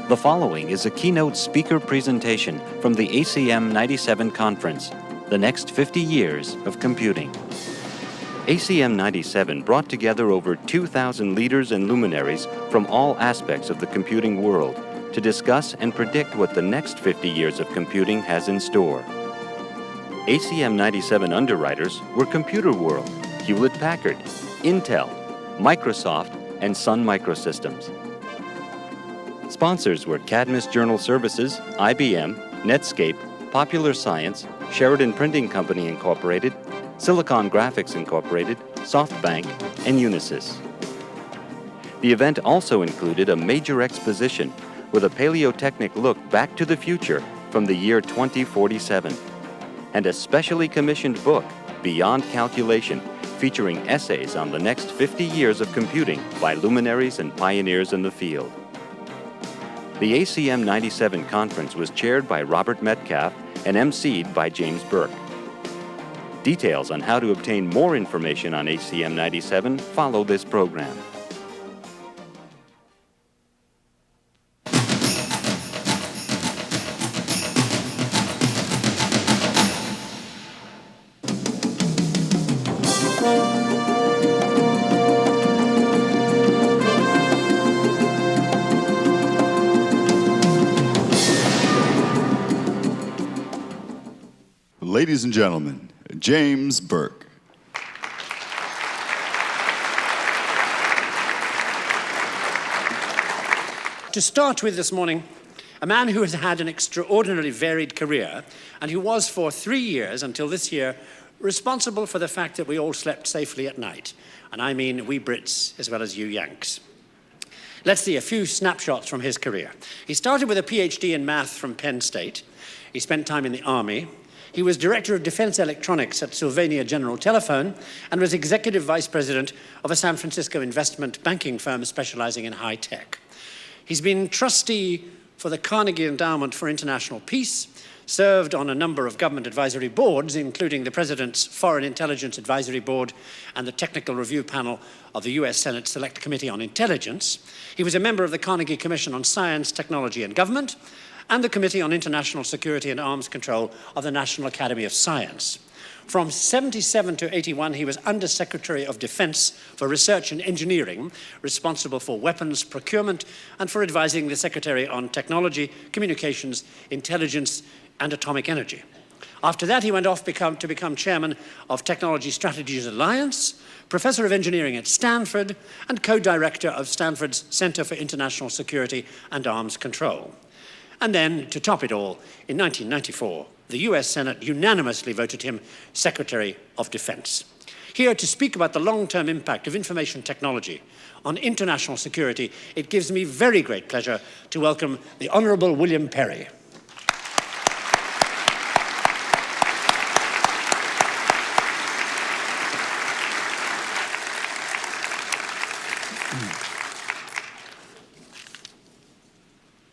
The following is a keynote speaker presentation from the ACM 97 conference, The Next 50 Years of Computing. ACM 97 brought together over 2,000 leaders and luminaries from all aspects of the computing world to discuss and predict what the next 50 years of computing has in store. ACM 97 underwriters were Computer World, Hewlett-Packard, Intel, Microsoft, and Sun Microsystems. Sponsors were Cadmus Journal Services, IBM, Netscape, Popular Science, Sheridan Printing Company Incorporated, Silicon Graphics Incorporated, SoftBank, and Unisys. The event also included a major exposition with a paleotechnic look back to the future from the year 2047, and a specially commissioned book, Beyond Calculation, featuring essays on the next 50 years of computing by luminaries and pioneers in the field. The ACM 97 conference was chaired by Robert Metcalf and emceed by James Burke. Details on how to obtain more information on ACM 97 follow this program. Ladies and gentlemen, James Burke. To start with this morning, a man who has had an extraordinarily varied career and who was for 3 years until this year responsible for the fact that we all slept safely at night. And I mean we Brits as well as you Yanks. Let's see a few snapshots from his career. He started with a PhD in math from Penn State. He spent time in the Army. He was Director of Defense Electronics at Sylvania General Telephone and was Executive Vice President of a San Francisco investment banking firm specializing in high tech. He's been trustee for the Carnegie Endowment for International Peace, served on a number of government advisory boards, including the President's Foreign Intelligence Advisory Board and the Technical Review Panel of the U.S. Senate Select Committee on Intelligence. He was a member of the Carnegie Commission on Science, Technology, and Government, and the Committee on International Security and Arms Control of the National Academy of Science. From 77 to 81, he was Undersecretary of Defense for Research and Engineering, responsible for weapons procurement and for advising the Secretary on Technology, Communications, Intelligence, and Atomic Energy. After that, he went off to become Chairman of Technology Strategies Alliance, Professor of Engineering at Stanford, and Co-Director of Stanford's Center for International Security and Arms Control. And then, to top it all, in 1994, the US Senate unanimously voted him Secretary of Defense. Here to speak about the long-term impact of information technology on international security, it gives me very great pleasure to welcome the Honorable William Perry.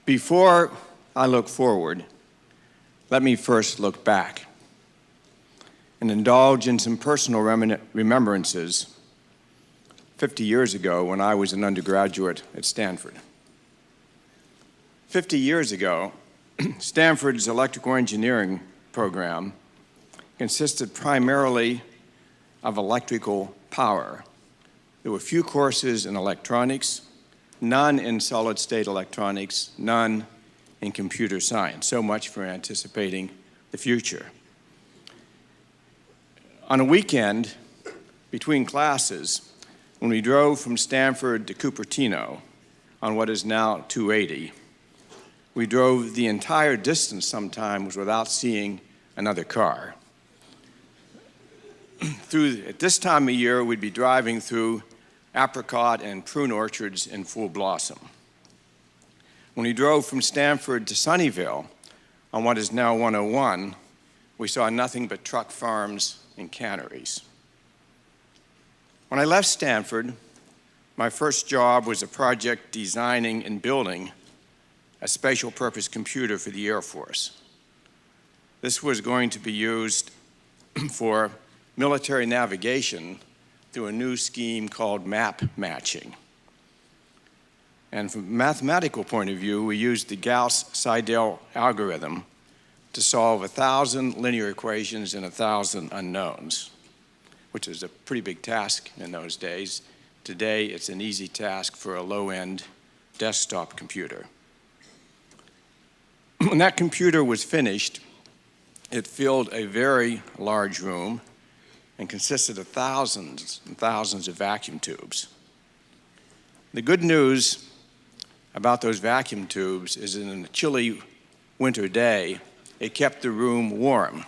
Before I look forward, let me first look back and indulge in some personal remembrances 50 years ago when I was an undergraduate at Stanford. 50 years ago, Stanford's electrical engineering program consisted primarily of electrical power. There were few courses in electronics, none in solid-state electronics, none in computer science. So much for anticipating the future. On a weekend between classes, when we drove from Stanford to Cupertino on what is now 280, we drove the entire distance sometimes without seeing another car. At this time of year, we'd be driving through apricot and prune orchards in full blossom. When we drove from Stanford to Sunnyvale on what is now 101, we saw nothing but truck farms and canneries. When I left Stanford, my first job was a project designing and building a special purpose computer for the Air Force. This was going to be used for military navigation through a new scheme called map matching. And from a mathematical point of view, we used the Gauss-Seidel algorithm to solve 1,000 linear equations and 1,000 unknowns, which is a pretty big task in those days. Today, it's an easy task for a low-end desktop computer. When that computer was finished, it filled a very large room and consisted of thousands and thousands of vacuum tubes. The good news about those vacuum tubes is that in a chilly winter day, it kept the room warm.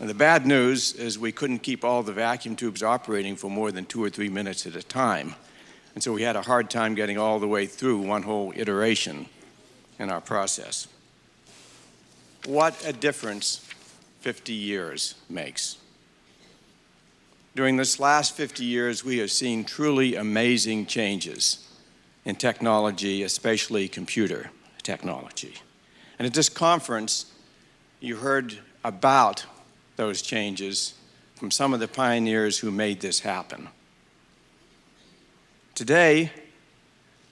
And the bad news is we couldn't keep all the vacuum tubes operating for more than 2 or 3 minutes at a time. And so we had a hard time getting all the way through one whole iteration in our process. What a difference 50 years makes. During this last 50 years, we have seen truly amazing changes in technology, especially computer technology. And at this conference, you heard about those changes from some of the pioneers who made this happen. Today,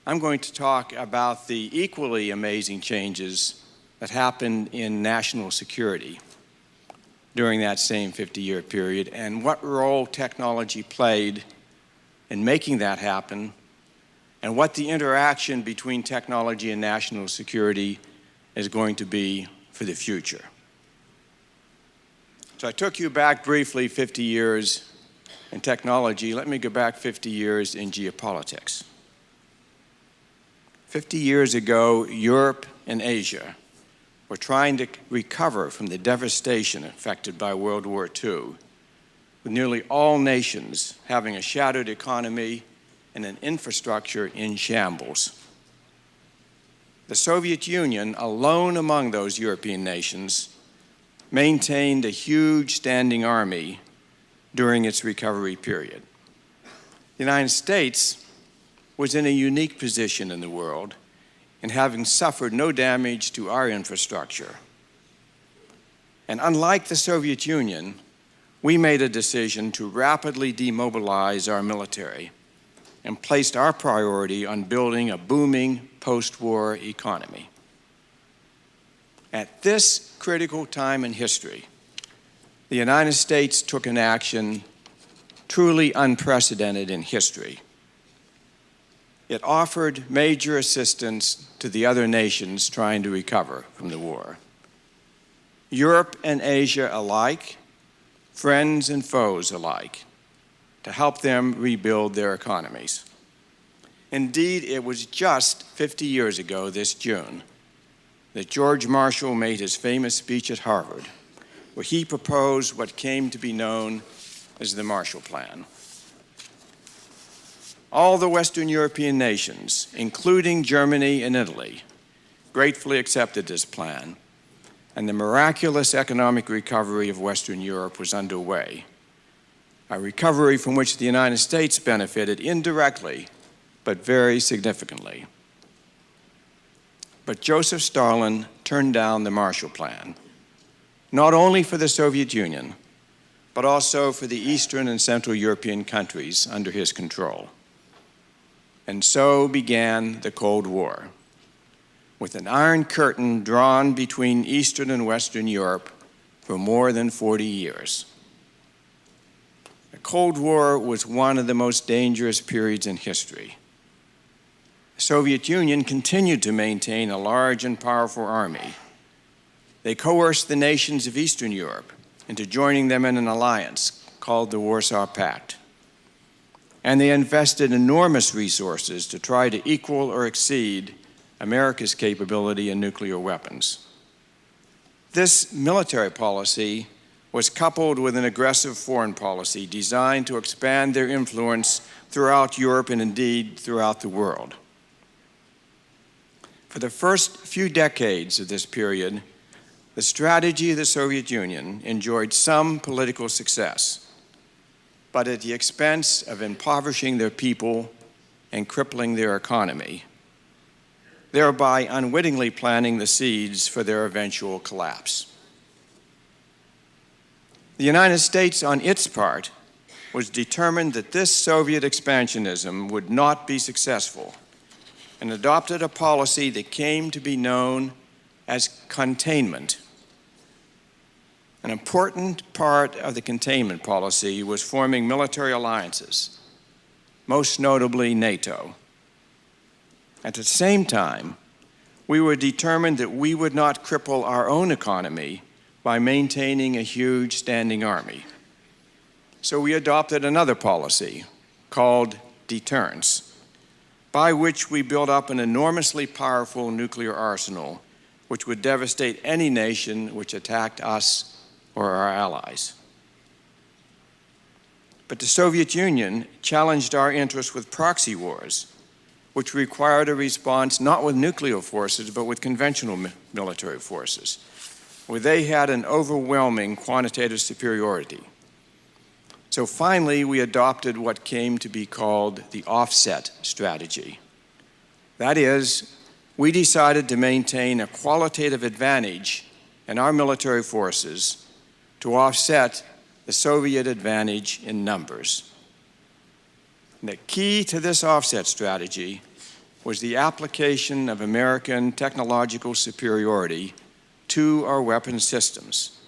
I'm going to talk about the equally amazing changes that happened in national security during that same 50-year period and what role technology played in making that happen and what the interaction between technology and national security is going to be for the future. So I took you back briefly 50 years in technology. Let me go back 50 years in geopolitics. 50 years ago, Europe and Asia were trying to recover from the devastation affected by World War II, with nearly all nations having a shattered economy and an infrastructure in shambles. The Soviet Union, alone among those European nations, maintained a huge standing army during its recovery period. The United States was in a unique position in the world in having suffered no damage to our infrastructure. And unlike the Soviet Union, we made a decision to rapidly demobilize our military and placed our priority on building a booming post-war economy. At this critical time in history, the United States took an action truly unprecedented in history. It offered major assistance to the other nations trying to recover from the war. Europe and Asia alike, friends and foes alike, to help them rebuild their economies. Indeed, it was just 50 years ago this June that George Marshall made his famous speech at Harvard, where he proposed what came to be known as the Marshall Plan. All the Western European nations, including Germany and Italy, gratefully accepted this plan, and the miraculous economic recovery of Western Europe was underway, a recovery from which the United States benefited indirectly, but very significantly. But Joseph Stalin turned down the Marshall Plan, not only for the Soviet Union, but also for the Eastern and Central European countries under his control. And so began the Cold War, with an iron curtain drawn between Eastern and Western Europe for more than 40 years. The Cold War was one of the most dangerous periods in history. The Soviet Union continued to maintain a large and powerful army. They coerced the nations of Eastern Europe into joining them in an alliance called the Warsaw Pact. And they invested enormous resources to try to equal or exceed America's capability in nuclear weapons. This military policy was coupled with an aggressive foreign policy designed to expand their influence throughout Europe and indeed throughout the world. For the first few decades of this period, the strategy of the Soviet Union enjoyed some political success, but at the expense of impoverishing their people and crippling their economy, thereby unwittingly planting the seeds for their eventual collapse. The United States, on its part, was determined that this Soviet expansionism would not be successful and adopted a policy that came to be known as containment. An important part of the containment policy was forming military alliances, most notably NATO. At the same time, we were determined that we would not cripple our own economy by maintaining a huge standing army. So we adopted another policy called deterrence, by which we built up an enormously powerful nuclear arsenal which would devastate any nation which attacked us or our allies. But the Soviet Union challenged our interests with proxy wars, which required a response not with nuclear forces, but with conventional military forces, where they had an overwhelming quantitative superiority. So finally, we adopted what came to be called the offset strategy. That is, we decided to maintain a qualitative advantage in our military forces to offset the Soviet advantage in numbers. And the key to this offset strategy was the application of American technological superiority to our weapons systems.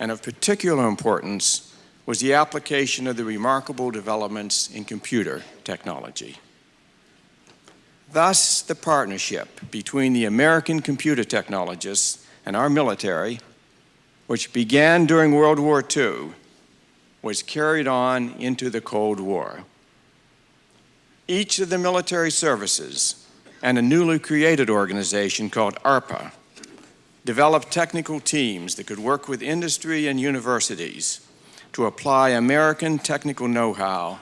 And of particular importance was the application of the remarkable developments in computer technology. Thus, the partnership between the American computer technologists and our military, which began during World War II, was carried on into the Cold War. Each of the military services and a newly created organization called ARPA developed technical teams that could work with industry and universities to apply American technical know-how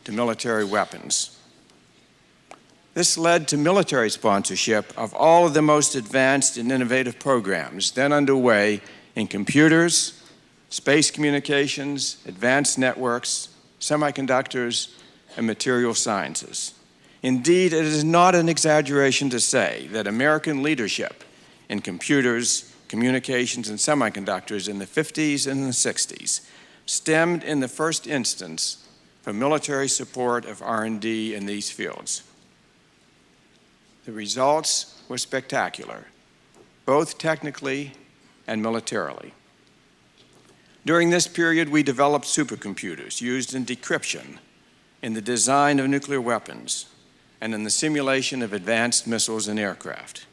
to military weapons. This led to military sponsorship of all of the most advanced and innovative programs then underway in computers, space communications, advanced networks, semiconductors, and material sciences. Indeed, it is not an exaggeration to say that American leadership in computers, communications, and semiconductors in the 50s and the 60s stemmed in the first instance from military support of R&D in these fields. The results were spectacular, both technically and militarily. During this period, we developed supercomputers used in decryption, in the design of nuclear weapons, and in the simulation of advanced missiles and aircraft.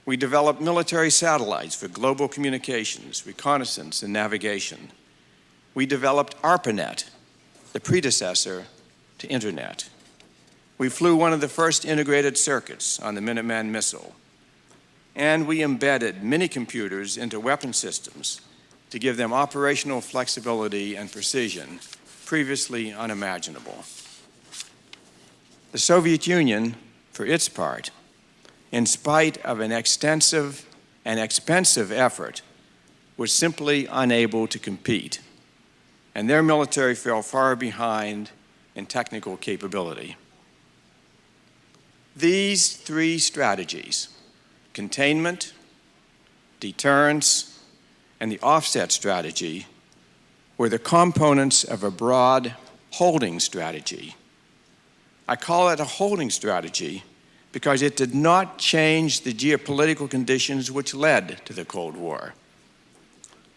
We developed military satellites for global communications, reconnaissance, and navigation. We developed ARPANET, the predecessor to Internet. We flew one of the first integrated circuits on the Minuteman missile, and we embedded mini computers into weapon systems to give them operational flexibility and precision previously unimaginable. The Soviet Union, for its part, in spite of an extensive and expensive effort, was simply unable to compete, and their military fell far behind in technical capability. These three strategies, containment, deterrence, and the offset strategy, were the components of a broad holding strategy. I call it a holding strategy because it did not change the geopolitical conditions which led to the Cold War.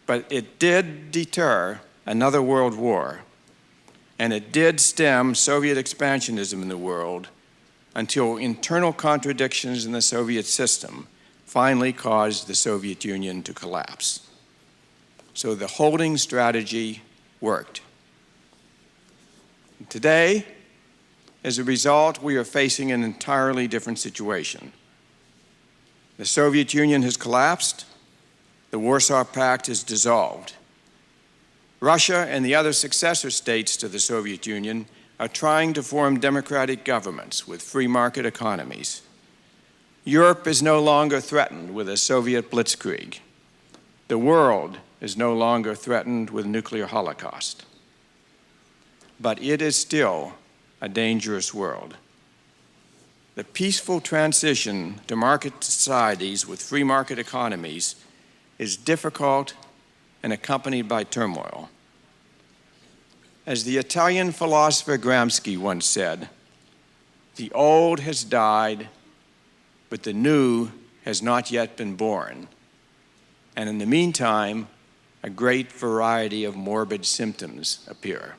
But it did deter another world war, and it did stem Soviet expansionism in the world until internal contradictions in the Soviet system finally caused the Soviet Union to collapse. So the holding strategy worked. Today, as a result, we are facing an entirely different situation. The Soviet Union has collapsed. The Warsaw Pact is dissolved. Russia and the other successor states to the Soviet Union are trying to form democratic governments with free market economies. Europe is no longer threatened with a Soviet blitzkrieg. The world is no longer threatened with nuclear holocaust. But it is still a dangerous world. The peaceful transition to market societies with free market economies is difficult and accompanied by turmoil. As the Italian philosopher Gramsci once said, The old has died, but the new has not yet been born. And in the meantime, a great variety of morbid symptoms appear.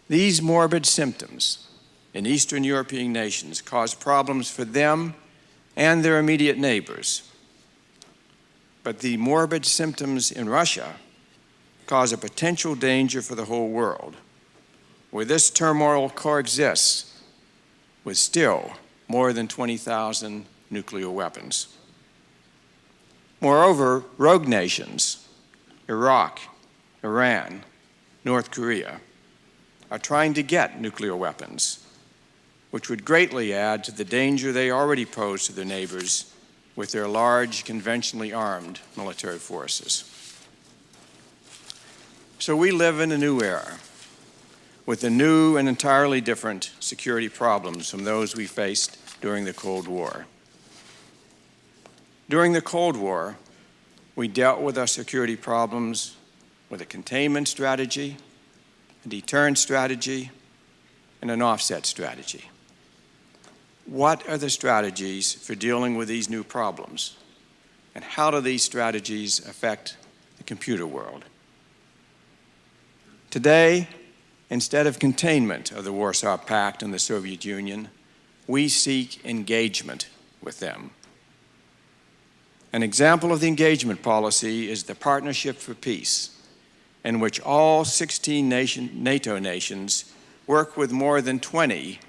These morbid symptoms in Eastern European nations cause problems for them and their immediate neighbors. But the morbid symptoms in Russia cause a potential danger for the whole world, where this turmoil coexists with still more than 20,000 nuclear weapons. Moreover, rogue nations, Iraq, Iran, North Korea, are trying to get nuclear weapons, which would greatly add to the danger they already pose to their neighbors with their large, conventionally armed military forces. So we live in a new era, with a new and entirely different security problems from those we faced during the Cold War. During the Cold War, we dealt with our security problems with a containment strategy, a deterrent strategy, and an offset strategy. What are the strategies for dealing with these new problems? And how do these strategies affect the computer world? Today, instead of containment of the Warsaw Pact and the Soviet Union, we seek engagement with them. An example of the engagement policy is the Partnership for Peace, in which all 16 NATO nations work with more than 20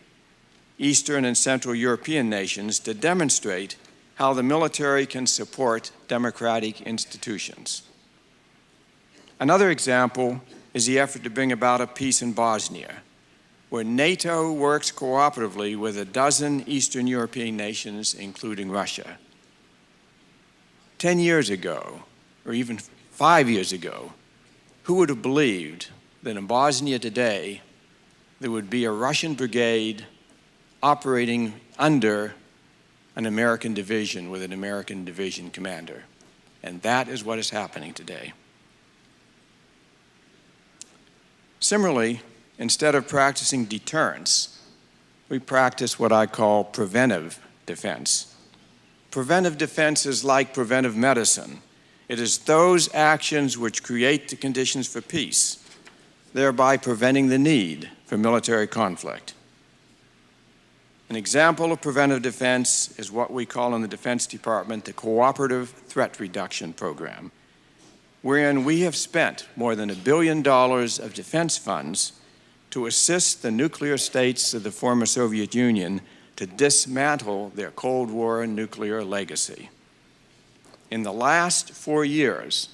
Eastern and Central European nations to demonstrate how the military can support democratic institutions. Another example is the effort to bring about a peace in Bosnia, where NATO works cooperatively with a dozen Eastern European nations, including Russia. 10 years ago, or even 5 years ago, who would have believed that in Bosnia today there would be a Russian brigade operating under an American division with an American division commander? And that is what is happening today. Similarly, instead of practicing deterrence, we practice what I call preventive defense. Preventive defense is like preventive medicine. It is those actions which create the conditions for peace, thereby preventing the need for military conflict. An example of preventive defense is what we call in the Defense Department the Cooperative Threat Reduction Program, wherein we have spent more than $1 billion of defense funds to assist the nuclear states of the former Soviet Union to dismantle their Cold War nuclear legacy. In the last 4 years,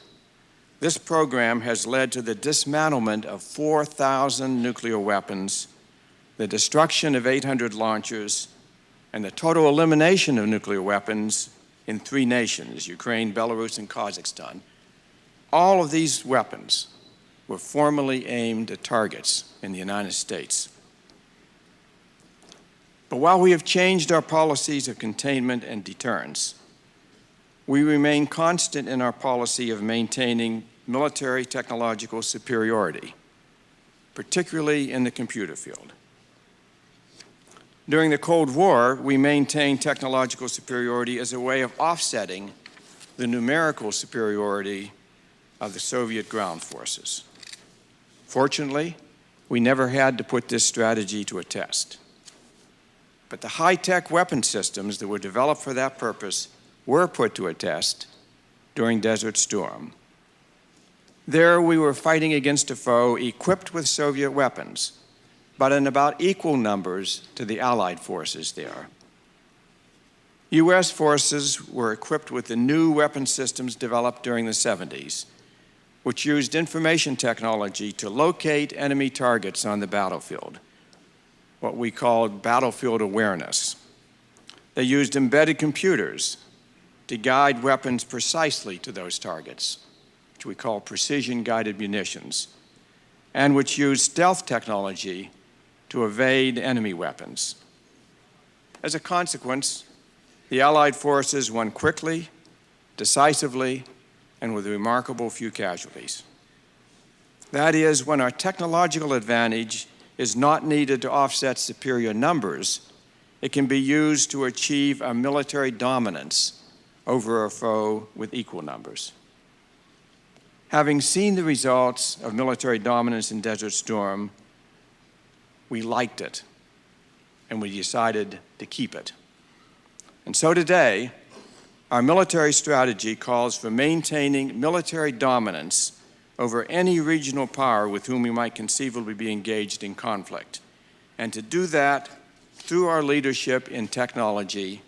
this program has led to the dismantlement of 4,000 nuclear weapons, the destruction of 800 launchers, and the total elimination of nuclear weapons in 3 nations, Ukraine, Belarus, and Kazakhstan. All of these weapons were formerly aimed at targets in the United States. But while we have changed our policies of containment and deterrence, we remain constant in our policy of maintaining military technological superiority, particularly in the computer field. During the Cold War, we maintained technological superiority as a way of offsetting the numerical superiority of the Soviet ground forces. Fortunately, we never had to put this strategy to a test. But the high-tech weapon systems that were developed for that purpose were put to a test during Desert Storm. There we were fighting against a foe equipped with Soviet weapons, but in about equal numbers to the Allied forces there. U.S. forces were equipped with the new weapon systems developed during the 70s, which used information technology to locate enemy targets on the battlefield, what we called battlefield awareness. They used embedded computers to guide weapons precisely to those targets, which we call precision-guided munitions, and which used stealth technology to evade enemy weapons. As a consequence, the Allied forces won quickly, decisively, and with remarkable few casualties. That is, when our technological advantage is not needed to offset superior numbers, it can be used to achieve a military dominance over a foe with equal numbers. Having seen the results of military dominance in Desert Storm, we liked it, and we decided to keep it. And so today, our military strategy calls for maintaining military dominance over any regional power with whom we might conceivably be engaged in conflict, and to do that through our leadership in technology,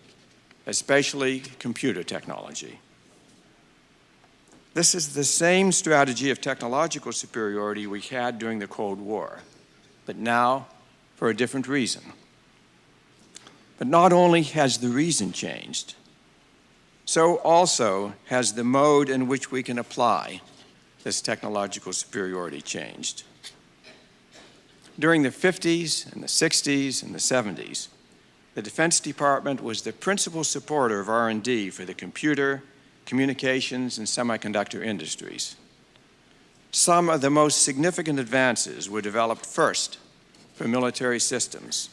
especially computer technology. This is the same strategy of technological superiority we had during the Cold War, but now for a different reason. But not only has the reason changed, so also has the mode in which we can apply this technological superiority changed. During the 50s and the 60s and the 70s, the Defense Department was the principal supporter of R&D for the computer, communications, and semiconductor industries. Some of the most significant advances were developed first for military systems.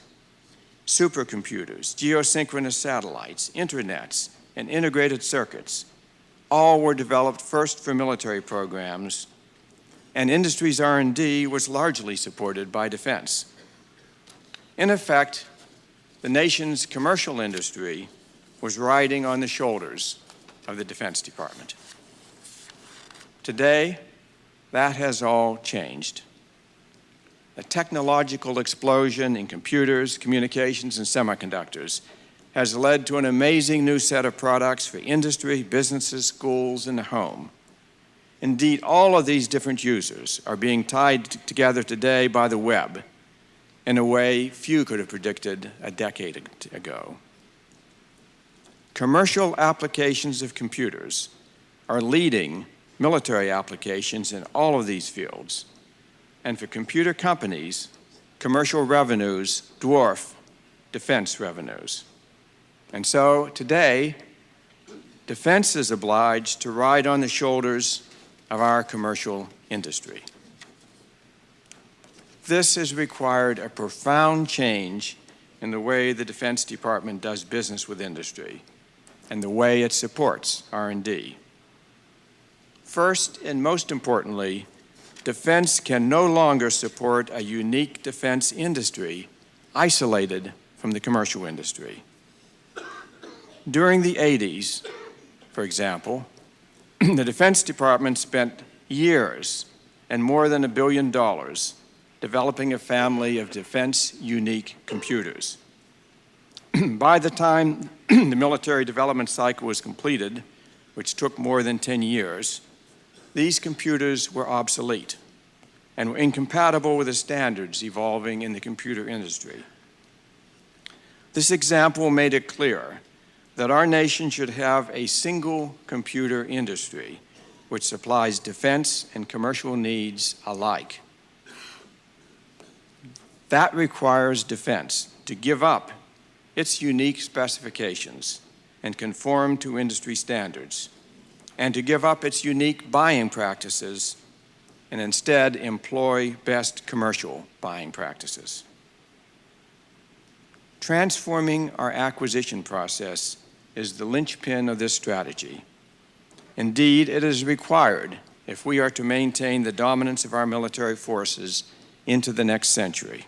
Supercomputers, geosynchronous satellites, internets, and integrated circuits all were developed first for military programs, and industry's R&D was largely supported by defense. In effect, the nation's commercial industry was riding on the shoulders of the Defense Department. Today, that has all changed. The technological explosion in computers, communications, and semiconductors has led to an amazing new set of products for industry, businesses, schools, and the home. Indeed, all of these different users are being tied together today by the web in a way few could have predicted a decade ago. Commercial applications of computers are leading military applications in all of these fields. And for computer companies, commercial revenues dwarf defense revenues. And so today, defense is obliged to ride on the shoulders of our commercial industry. This has required a profound change in the way the Defense Department does business with industry and the way it supports R&D. First, and most importantly, defense can no longer support a unique defense industry isolated from the commercial industry. During the 80s, for example, the Defense Department spent years and more than $1 billion developing a family of defense-unique computers. By the time the military development cycle was completed, which took more than 10 years, these computers were obsolete and were incompatible with the standards evolving in the computer industry. This example made it clear that our nation should have a single computer industry which supplies defense and commercial needs alike. That requires defense to give up its unique specifications and conform to industry standards, and to give up its unique buying practices and instead employ best commercial buying practices. Transforming our acquisition process is the linchpin of this strategy. Indeed, it is required if we are to maintain the dominance of our military forces into the next century.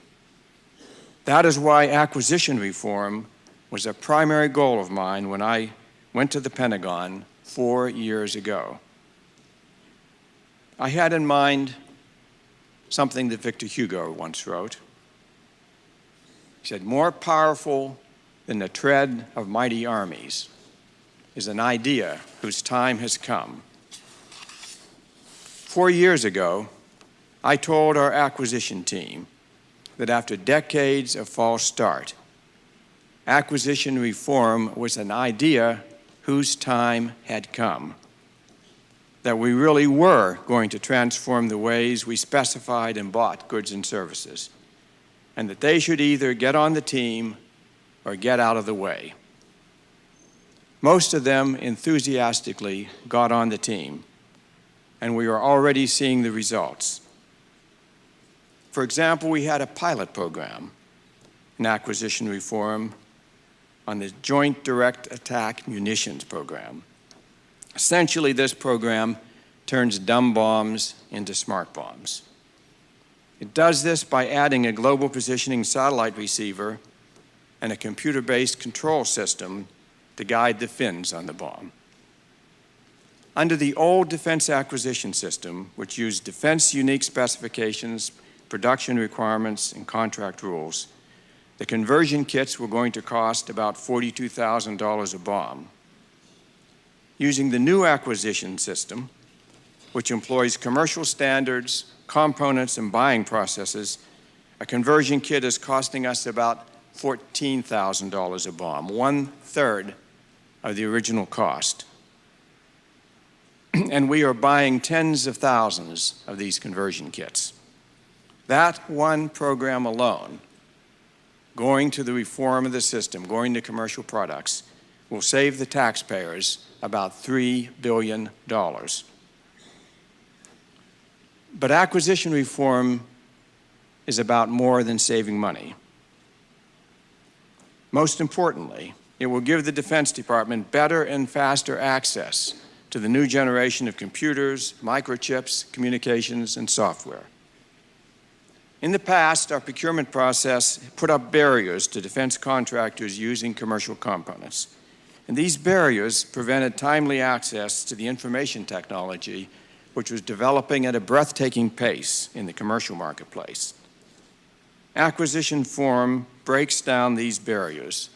That is why acquisition reform was a primary goal of mine when I went to the Pentagon 4 years ago. I had in mind something that Victor Hugo once wrote. He said, "More powerful than the tread of mighty armies is an idea whose time has come." 4 years ago, I told our acquisition team that after decades of false start, acquisition reform was an idea whose time had come, that we really were going to transform the ways we specified and bought goods and services, and that they should either get on the team or get out of the way. Most of them enthusiastically got on the team, and we are already seeing the results. For example, we had a pilot program in acquisition reform on the Joint Direct Attack Munitions Program. Essentially, this program turns dumb bombs into smart bombs. It does this by adding a global positioning satellite receiver and a computer-based control system to guide the fins on the bomb. Under the old defense acquisition system, which used defense-unique specifications, production requirements, and contract rules, the conversion kits were going to cost about $42,000 a bomb. Using the new acquisition system, which employs commercial standards, components, and buying processes, a conversion kit is costing us about $14,000 a bomb, 1/3 of the original cost. And we are buying tens of thousands of these conversion kits. That one program alone, going to the reform of the system, going to commercial products, will save the taxpayers about $3 billion. But acquisition reform is about more than saving money. Most importantly, it will give the Defense Department better and faster access to the new generation of computers, microchips, communications, and software. In the past, our procurement process put up barriers to defense contractors using commercial components. And these barriers prevented timely access to the information technology which was developing at a breathtaking pace in the commercial marketplace. Acquisition reform breaks down these barriers,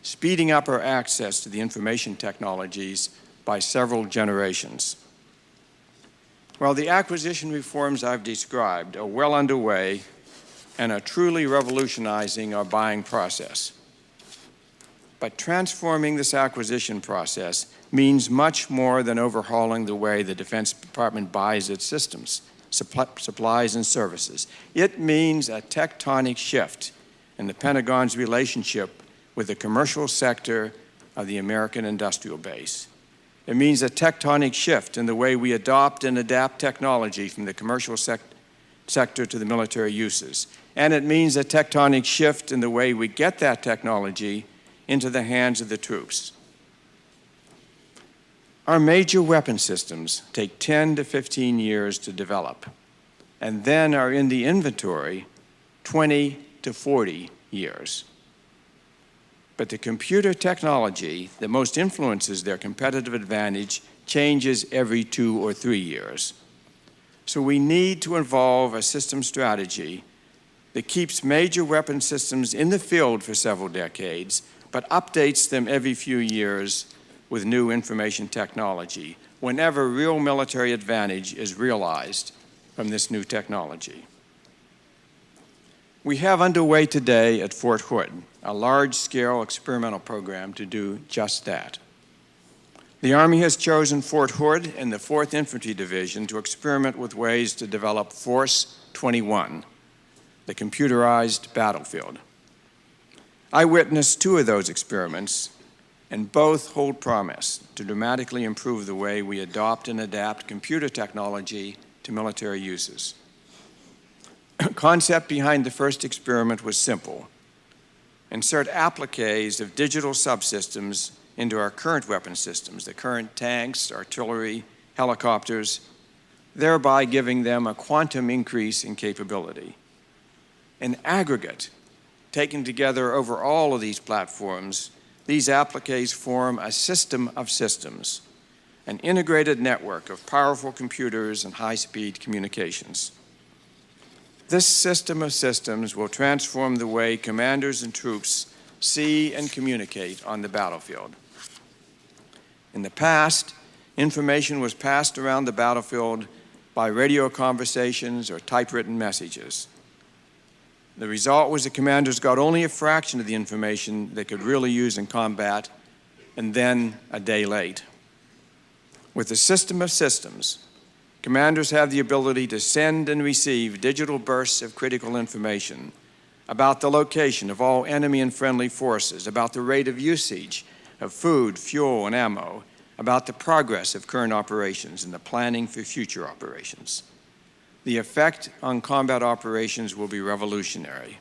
speeding up our access to the information technologies by several generations. Well, the acquisition reforms I've described are well underway and are truly revolutionizing our buying process. But transforming this acquisition process means much more than overhauling the way the Defense Department buys its systems, supplies, and services. It means a tectonic shift in the Pentagon's relationship with the commercial sector of the American industrial base. It means a tectonic shift in the way we adopt and adapt technology from the commercial sector to the military uses. And it means a tectonic shift in the way we get that technology into the hands of the troops. Our major weapon systems take 10 to 15 years to develop, and then are in the inventory 20 to 40 years. But the computer technology that most influences their competitive advantage changes every 2 or 3 years. So we need to evolve a system strategy that keeps major weapon systems in the field for several decades, but updates them every few years with new information technology, whenever real military advantage is realized from this new technology. We have underway today at Fort Hood a large-scale experimental program to do just that. The Army has chosen Fort Hood and the 4th Infantry Division to experiment with ways to develop Force 21, the computerized battlefield. I witnessed 2 of those experiments, and both hold promise to dramatically improve the way we adopt and adapt computer technology to military uses. The concept behind the first experiment was simple: insert appliques of digital subsystems into our current weapon systems, the current tanks, artillery, helicopters, thereby giving them a quantum increase in capability. In aggregate, taken together over all of these platforms, these appliques form a system of systems, an integrated network of powerful computers and high-speed communications. This system of systems will transform the way commanders and troops see and communicate on the battlefield. In the past, information was passed around the battlefield by radio conversations or typewritten messages. The result was the commanders got only a fraction of the information they could really use in combat, and then a day late. With the system of systems, commanders have the ability to send and receive digital bursts of critical information about the location of all enemy and friendly forces, about the rate of usage of food, fuel, and ammo, about the progress of current operations and the planning for future operations. the effect on combat operations will be revolutionary.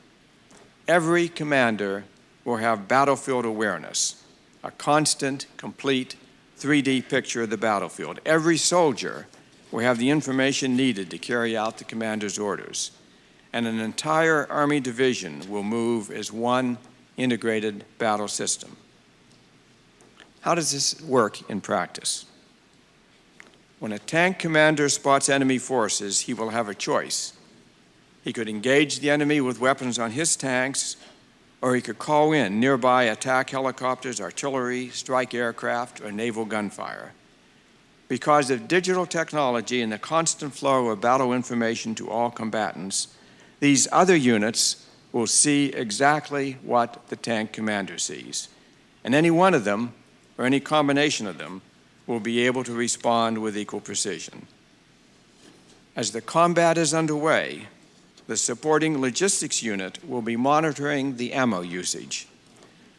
Every commander will have battlefield awareness, a constant, complete 3D picture of the battlefield. Every soldier will have the information needed to carry out the commander's orders, and an entire Army division will move as one integrated battle system. How does this work in practice? When a tank commander spots enemy forces, he will have a choice. He could engage the enemy with weapons on his tanks, or he could call in nearby attack helicopters, artillery, strike aircraft, or naval gunfire. Because of digital technology and the constant flow of battle information to all combatants, these other units will see exactly what the tank commander sees. And any one of them, or any combination of them, will be able to respond with equal precision. As the combat is underway, the supporting logistics unit will be monitoring the ammo usage.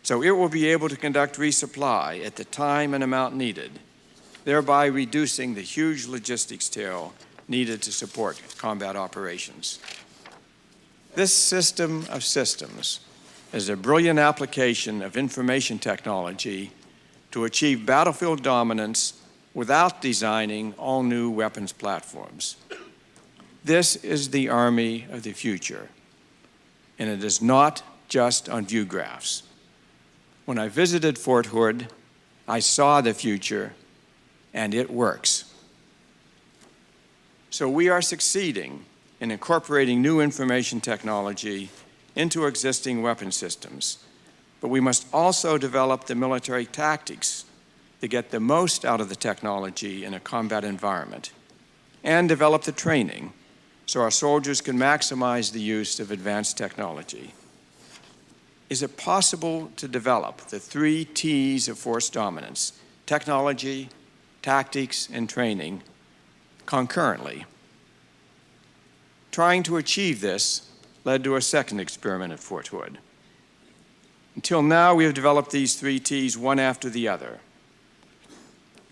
So it will be able to conduct resupply at the time and amount needed, thereby reducing the huge logistics tail needed to support combat operations. This system of systems is a brilliant application of information technology to achieve battlefield dominance without designing all new weapons platforms. This is the Army of the future, and it is not just on view graphs. When I visited Fort Hood, I saw the future, and it works. So we are succeeding in incorporating new information technology into existing weapon systems, but we must also develop the military tactics to get the most out of the technology in a combat environment, and develop the training so our soldiers can maximize the use of advanced technology. Is it possible to develop the 3 T's of force dominance, technology, tactics, and training, concurrently? Trying to achieve this led to a second experiment at Fort Hood. Until now, we have developed these 3 T's one after the other.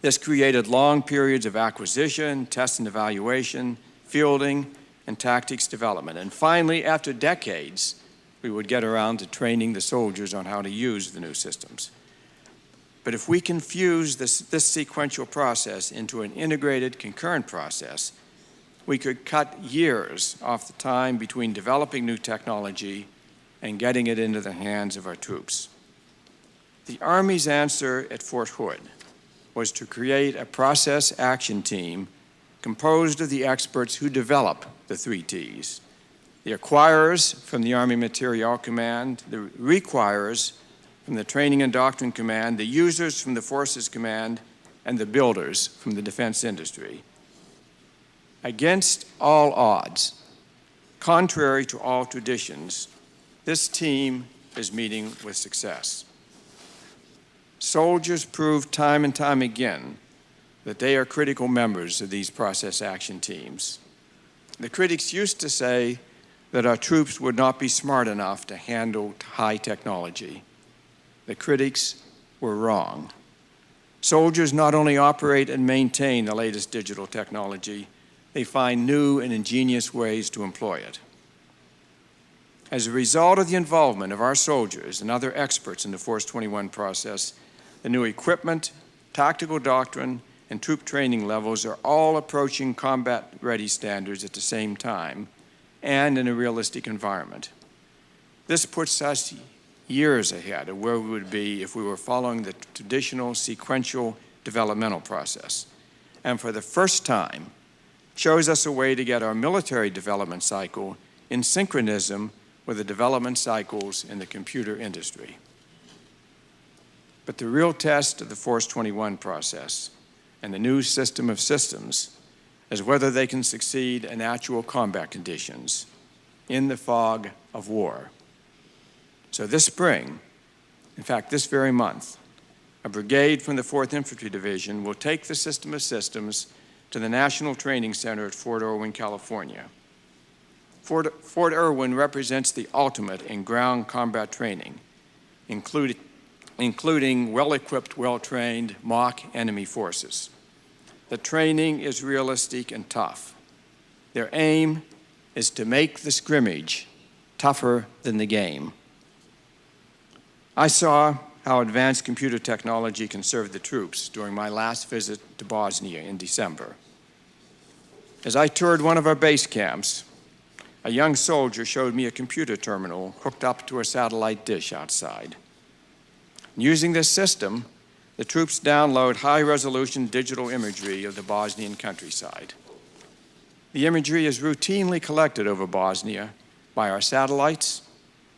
This created long periods of acquisition, test and evaluation, fielding, and tactics development. And finally, after decades, we would get around to training the soldiers on how to use the new systems. But if we can fuse this sequential process into an integrated, concurrent process, we could cut years off the time between developing new technology and getting it into the hands of our troops. The Army's answer at Fort Hood was to create a process action team composed of the experts who develop the 3 T's. The acquirers from the Army Materiel Command, the requirers from the Training and Doctrine Command, the users from the Forces Command, and the builders from the defense industry. Against all odds, contrary to all traditions, this team is meeting with success. Soldiers prove time and time again that they are critical members of these process action teams. The critics used to say that our troops would not be smart enough to handle high technology. The critics were wrong. Soldiers not only operate and maintain the latest digital technology, they find new and ingenious ways to employ it. As a result of the involvement of our soldiers and other experts in the Force 21 process, the new equipment, tactical doctrine, and troop training levels are all approaching combat-ready standards at the same time and in a realistic environment. This puts us years ahead of where we would be if we were following the traditional sequential developmental process. And for the first time, shows us a way to get our military development cycle in synchronism with the development cycles in the computer industry. But the real test of the Force 21 process and the new system of systems is whether they can succeed in actual combat conditions in the fog of war. So this spring, in fact this very month, a brigade from the 4th Infantry Division will take the system of systems to the National Training Center at Fort Irwin, California. Fort Irwin represents the ultimate in ground combat training, including well-equipped, well-trained mock enemy forces. The training is realistic and tough. Their aim is to make the scrimmage tougher than the game. I saw how advanced computer technology can serve the troops during my last visit to Bosnia in December. As I toured one of our base camps, a young soldier showed me a computer terminal hooked up to a satellite dish outside. Using this system, the troops download high-resolution digital imagery of the Bosnian countryside. The imagery is routinely collected over Bosnia by our satellites,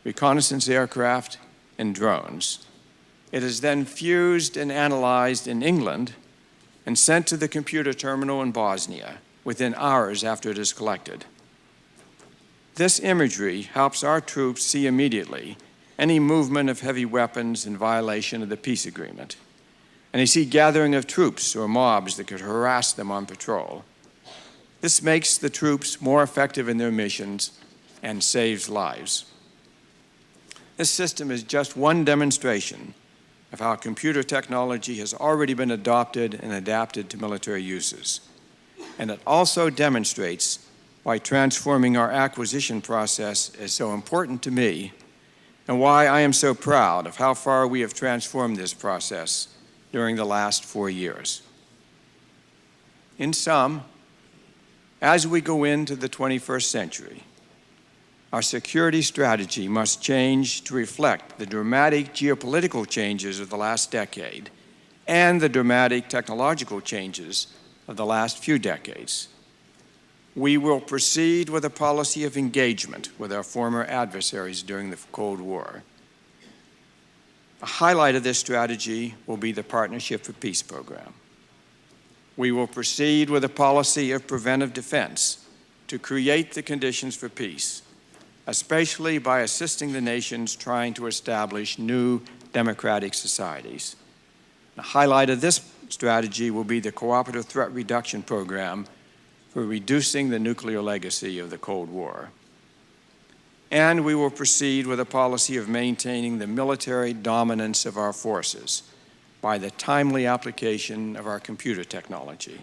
reconnaissance aircraft, and drones. It is then fused and analyzed in England and sent to the computer terminal in Bosnia within hours after it is collected. This imagery helps our troops see immediately any movement of heavy weapons in violation of the peace agreement, and they see gathering of troops or mobs that could harass them on patrol. This makes the troops more effective in their missions and saves lives. This system is just one demonstration of how computer technology has already been adopted and adapted to military uses. And it also demonstrates why transforming our acquisition process is so important to me and why I am so proud of how far we have transformed this process during the last 4 years. In sum, as we go into the 21st century, our security strategy must change to reflect the dramatic geopolitical changes of the last decade and the dramatic technological changes of the last few decades. We will proceed with a policy of engagement with our former adversaries during the Cold War. A highlight of this strategy will be the Partnership for Peace program. We will proceed with a policy of preventive defense to create the conditions for peace, especially by assisting the nations trying to establish new democratic societies. The highlight of this strategy will be the Cooperative Threat Reduction Program for reducing the nuclear legacy of the Cold War. And we will proceed with a policy of maintaining the military dominance of our forces by the timely application of our computer technology.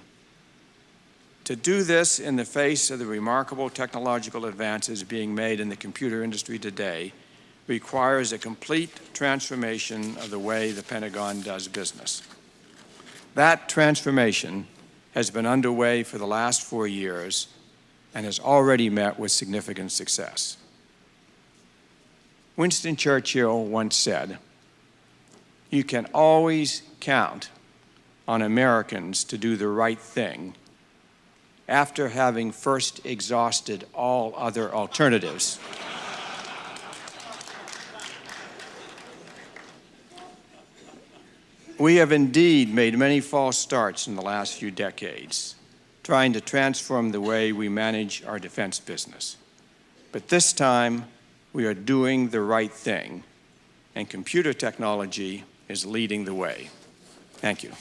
To do this in the face of the remarkable technological advances being made in the computer industry today requires a complete transformation of the way the Pentagon does business. That transformation has been underway for the last 4 years and has already met with significant success. Winston Churchill once said, "You can always count on Americans to do the right thing after having first exhausted all other alternatives." We have indeed made many false starts in the last few decades, trying to transform the way we manage our defense business. But this time, we are doing the right thing, and computer technology is leading the way. Thank you.